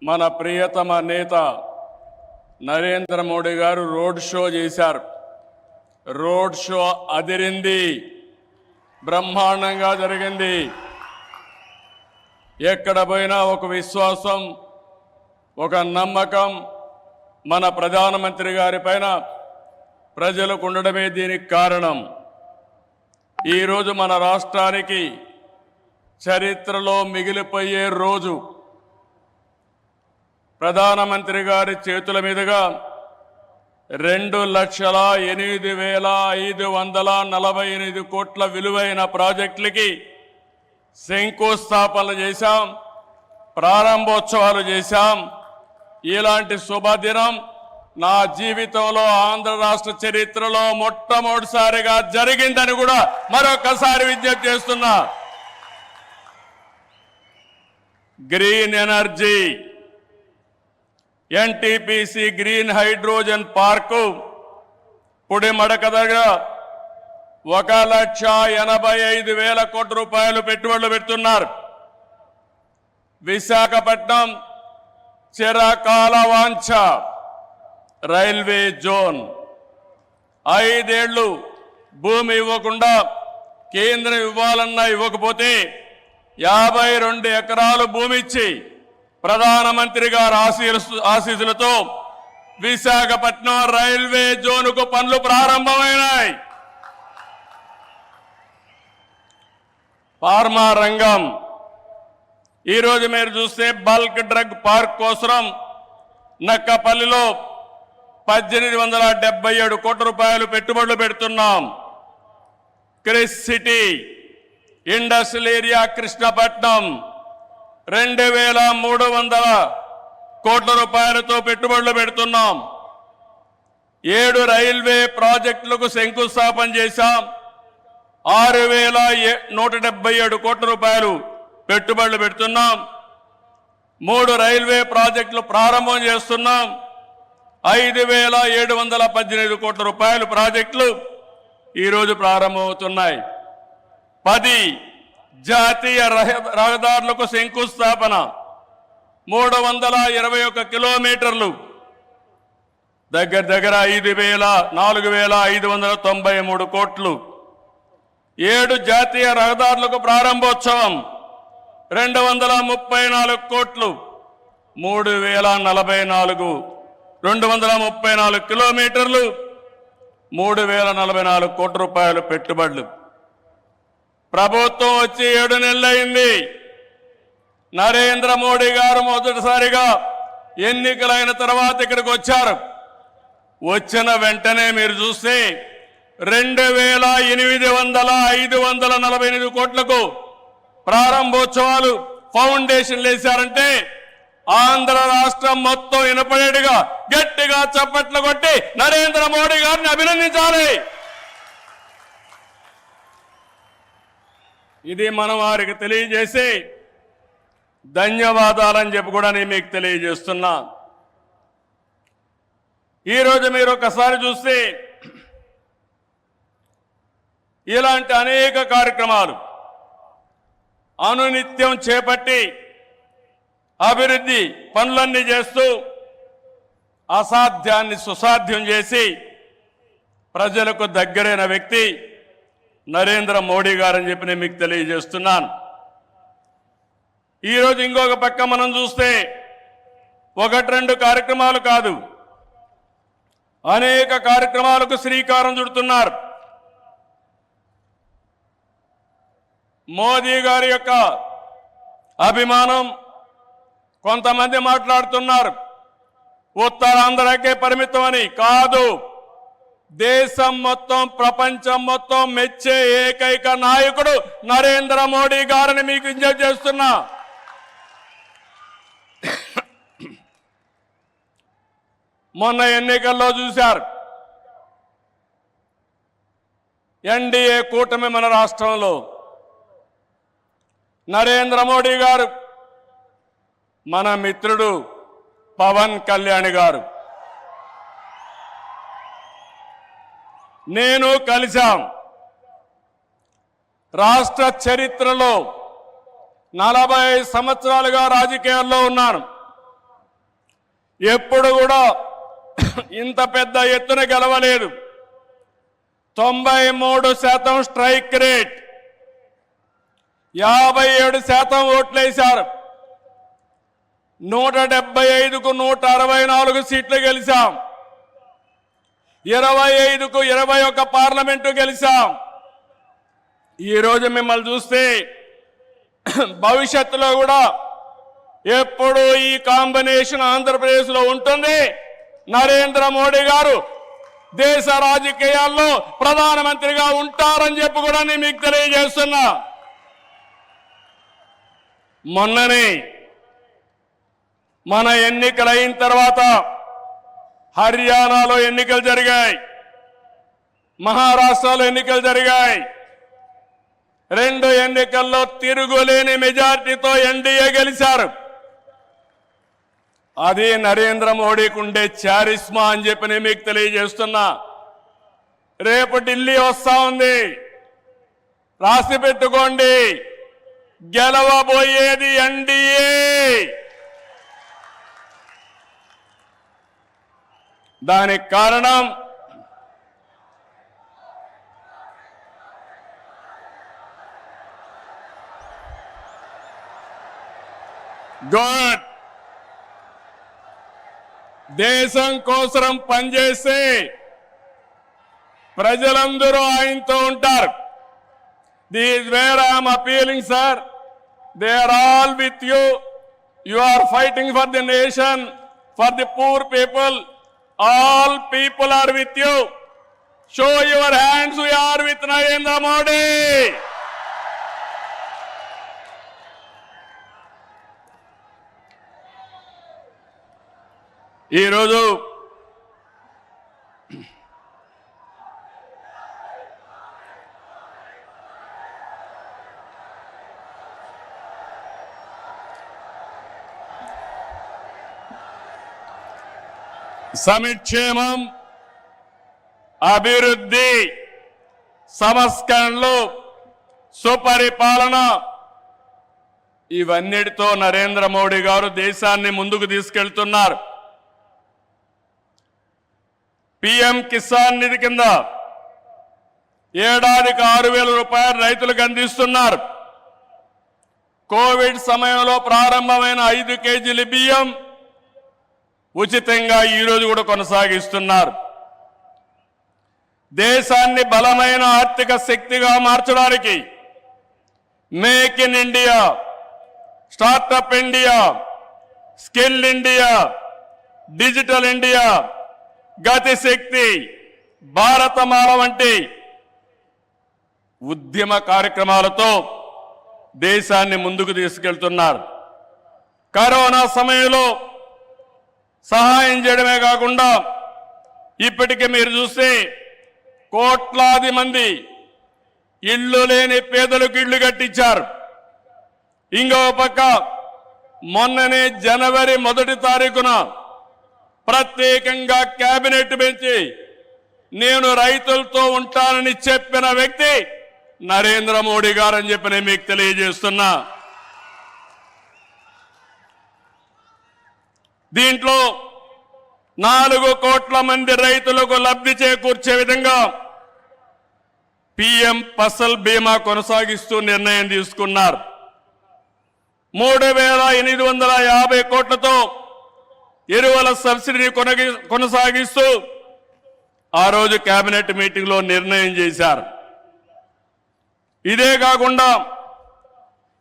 మన ప్రియతమ నేత నరేంద్ర మోడీ గారు రోడ్ షో చేశారు. రోడ్ షో అదిరింది, బ్రహ్మాండంగా జరిగింది. ఎక్కడ పోయినా ఒక విశ్వాసం, ఒక నమ్మకం మన ప్రధానమంత్రి గారి పైన ప్రజలకు ఉండడమే దీనికి కారణం. ఈరోజు మన రాష్ట్రానికి చరిత్రలో మిగిలిపోయే రోజు. ప్రధానమంత్రి గారి చేతుల మీదుగా 2,08,548 కోట్ల విలువైన ప్రాజెక్టులకి శంకుస్థాపనలు చేశాం, ప్రారంభోత్సవాలు చేశాం. ఇలాంటి శుభదినం నా జీవితంలో ఆంధ్ర రాష్ట్ర చరిత్రలో మొట్టమొదటిసారిగా జరిగిందని కూడా మరొకసారి విజ్ఞప్తి చేస్తున్నా. Green energy, NTPC green hydrogen park Pudimadaka దగ్గర 1,85,000 కోట్ల రూపాయలు పెట్టుబడులు పెడుతున్నారు. విశాఖపట్నం చిరకాల వాంఛ రైల్వే జోన్ 5 ఏళ్లు భూమి ఇవ్వకుండా కేంద్రం ఇవ్వాలన్నా ఇవ్వకపోతే 52 ఎకరాలు భూమి ఇచ్చి ప్రధానమంత్రి గారి ఆశీస్సులతో విశాఖపట్నం రైల్వే జోన్కు పనులు ప్రారంభమైనాయి. ఫార్మా రంగం ఈరోజు మీరు చూస్తే బల్క్ డ్రగ్ పార్క్ కోసం నక్కపల్లిలో 1,877 కోట్ల రూపాయలు పెట్టుబడులు పెడుతున్నాం. Chris city industrial area Krishnapatnam 2,300 కోట్ల రూపాయలతో పెట్టుబడులు పెడుతున్నాం. 7 రైల్వే ప్రాజెక్టులకు శంకుస్థాపన చేశాం. 6,177 కోట్ల రూపాయలు పెట్టుబడులు పెడుతున్నాం. 3 రైల్వే ప్రాజెక్టులు ప్రారంభం చేస్తున్నాం. 5,718 కోట్ల రూపాయలు ప్రాజెక్టులు ఈరోజు ప్రారంభమవుతున్నాయి. 10 జాతీయ రహదారులకు శంకుస్థాపన, 321 కిలోమీటర్లు, దగ్గర 4,593 కోట్లు. 7 జాతీయ రహదారులకు ప్రారంభోత్సవం, 234 కోట్లు, 234 కిలోమీటర్లు, 3,044 కోట్ల రూపాయలు పెట్టుబడులు. ప్రభుత్వం వచ్చి 7 నెలలైంది. నరేంద్ర మోడీ గారు మొదటిసారిగా ఎన్నికలైన తర్వాత ఇక్కడికి వచ్చారు. వచ్చిన వెంటనే మీరు చూస్తే 2,548 కోట్లకు ప్రారంభోత్సవాలు, ఫౌండేషన్లు వేశారంటే ఆంధ్ర రాష్ట్రం మొత్తం వినపడేట్టుగా గట్టిగా చప్పట్లు కొట్టి నరేంద్ర మోడీ గారిని అభినందించాలి. ఇది మనం వారికి తెలియజేసి ధన్యవాదాలని చెప్పి కూడా నేను మీకు తెలియజేస్తున్నా. ఈరోజు మీరు ఒకసారి చూస్తే ఇలాంటి అనేక కార్యక్రమాలు అనునిత్యం చేపట్టి అభివృద్ధి పనులన్నీ చేస్తూ అసాధ్యాన్ని సుసాధ్యం చేసి ప్రజలకు దగ్గరైన వ్యక్తి నరేంద్ర మోడీ గారని చెప్పి నేను మీకు తెలియజేస్తున్నాను. ఈరోజు ఇంకొక పక్క మనం చూస్తే 1-2 కార్యక్రమాలు కాదు, అనేక కార్యక్రమాలకు శ్రీకారం చుడుతున్నారు. మోదీ గారి యొక్క అభిమానం కొంతమంది మాట్లాడుతున్నారు ఉత్తరాంధ్రకే పరిమితమని. కాదు, దేశం మొత్తం, ప్రపంచం మొత్తం మెచ్చే ఏకైక నాయకుడు నరేంద్ర మోడీ గారిని మీకు విజ్ఞప్తి చేస్తున్నా. మొన్న ఎన్నికల్లో చూశారు, ఎన్డీఏ కూటమి మన రాష్ట్రంలో నరేంద్ర మోడీ గారు, మన మిత్రుడు పవన్ కళ్యాణ్ గారు, నేను కలిశాం. రాష్ట్ర చరిత్రలో 40 సంవత్సరాలుగా రాజకీయాల్లో ఉన్నాను. ఎప్పుడు కూడా ఇంత పెద్ద ఎత్తున గెలవలేదు. 93% స్ట్రైక్ రేట్, 57% ఓట్లేశారు. 175కు 164 సీట్లు గెలిచాం. 25కు 21 పార్లమెంటు గెలిచాం. ఈరోజు మిమ్మల్ని చూస్తే భవిష్యత్తులో కూడా ఎప్పుడు ఈ కాంబినేషన్ ఆంధ్రప్రదేశ్లో ఉంటుంది. నరేంద్ర మోడీ గారు దేశ రాజకీయాల్లో ప్రధానమంత్రిగా ఉంటారని చెప్పి కూడా నేను మీకు తెలియజేస్తున్నా. మొన్ననే మన ఎన్నికలు అయిన తర్వాత హర్యానాలో ఎన్నికలు జరిగాయి, మహారాష్ట్రలో ఎన్నికలు జరిగాయి. 2 ఎన్నికల్లో తిరుగులేని మెజార్టీతో ఎన్డీఏ గెలిచారు. అది నరేంద్ర మోడీకి ఉండే చారిస్మా అని చెప్పి నేను మీకు తెలియజేస్తున్నా. రేపు ఢిల్లీ వస్తా ఉంది, రాసి పెట్టుకోండి. గెలవబోయేది ఎన్డీఏ. దానికి కారణం గుడ్, దేశం కోసం పనిచేస్తే ప్రజలందరూ ఆయనతో ఉంటారు. This is where I am appealing, sir. They are all with you. You are fighting for the nation, for the poor people. All people are with you. Show your hands. We are with Narendra Modi. ఈ రోజు సంక్షేమం, అభివృద్ధి, సంస్కరణలు, సుపరిపాలన ఇవన్నిటితో నరేంద్ర మోడీ గారు దేశాన్ని ముందుకు తీసుకెళ్తున్నారు. పీఎం కిసాన్ నిధి కింద ఏడాదికి 6,000 రూపాయలు రైతులకు అందిస్తున్నారు. కోవిడ్ సమయంలో ప్రారంభమైన 5 కేజీల బియ్యం ఉచితంగా ఈరోజు కూడా కొనసాగిస్తున్నారు. దేశాన్ని బలమైన ఆర్థిక శక్తిగా మార్చడానికి make in India, startup India, skill India, digital India, Gati Shakti, Bharatmala వంటి ఉద్యమ కార్యక్రమాలతో దేశాన్ని ముందుకు తీసుకెళ్తున్నారు. కరోనా సమయంలో సహాయం చేయడమే కాకుండా ఇప్పటికే మీరు చూస్తే కోట్లాది మంది ఇళ్ళు లేని పేదలకు ఇళ్లు కట్టించారు. ఇంకో పక్క మొన్ననే జనవరి 1వ తారీఖున ప్రత్యేకంగా కేబినెట్ పెంచి నేను రైతులతో ఉంటానని చెప్పిన వ్యక్తి నరేంద్ర మోడీ గారని చెప్పి నేను మీకు తెలియజేస్తున్నా. దీంట్లో 4 కోట్ల మంది రైతులకు లబ్ధి చేకూర్చే విధంగా పీఎం ఫసల్ బీమా కొనసాగిస్తూ నిర్ణయం తీసుకున్నారు. 3,850 కోట్లతో ఎరువుల సబ్సిడీని కొనసాగిస్తూ ఆ రోజు కేబినెట్ మీటింగ్లో నిర్ణయం చేశారు. ఇదే కాకుండా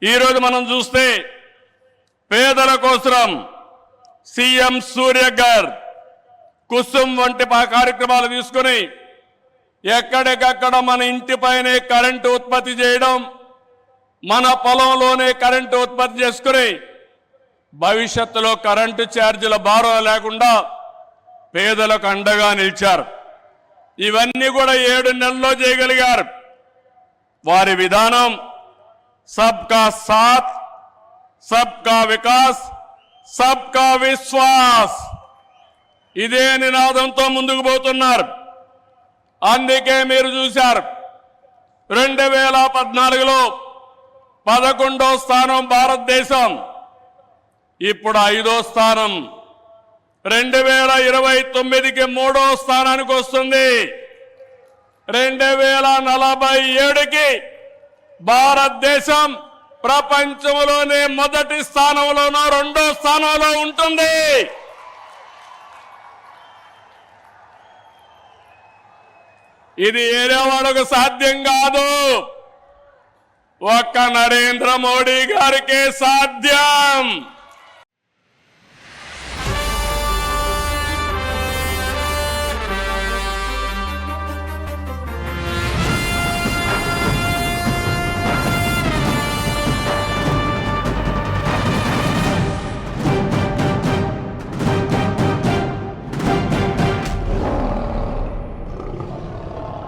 ఈరోజు మనం చూస్తే పేదల కోసం సీఎం సూర్యఘర్, కుసుమ్ వంటి కార్యక్రమాలు తీసుకుని ఎక్కడికక్కడ మన ఇంటిపైనే కరెంటు ఉత్పత్తి చేయడం, మన పొలంలోనే కరెంటు ఉత్పత్తి చేసుకుని భవిష్యత్తులో కరెంటు ఛార్జీల భారం లేకుండా పేదలకు అండగా నిలిచారు. ఇవన్నీ కూడా 7 నెలల్లో చేయగలిగారు. వారి విధానం సబ్కా సాథ్, సబ్కా వికాస్, సబ్కా విశ్వాస్, ఇదే నినాదంతో ముందుకు పోతున్నారు. అందుకే మీరు చూశారు 2014లో 11వ స్థానం భారతదేశం, ఇప్పుడు 5వ స్థానం. 2029కి 3వ స్థానానికి వస్తుంది. 2047కి భారతదేశం ప్రపంచంలోనే మొదటి స్థానంలోనో 2వ స్థానంలో ఉంటుంది. ఇది ఏరే వాళ్ళకు సాధ్యం కాదు, ఒక్క నరేంద్ర మోడీ గారికే సాధ్యం.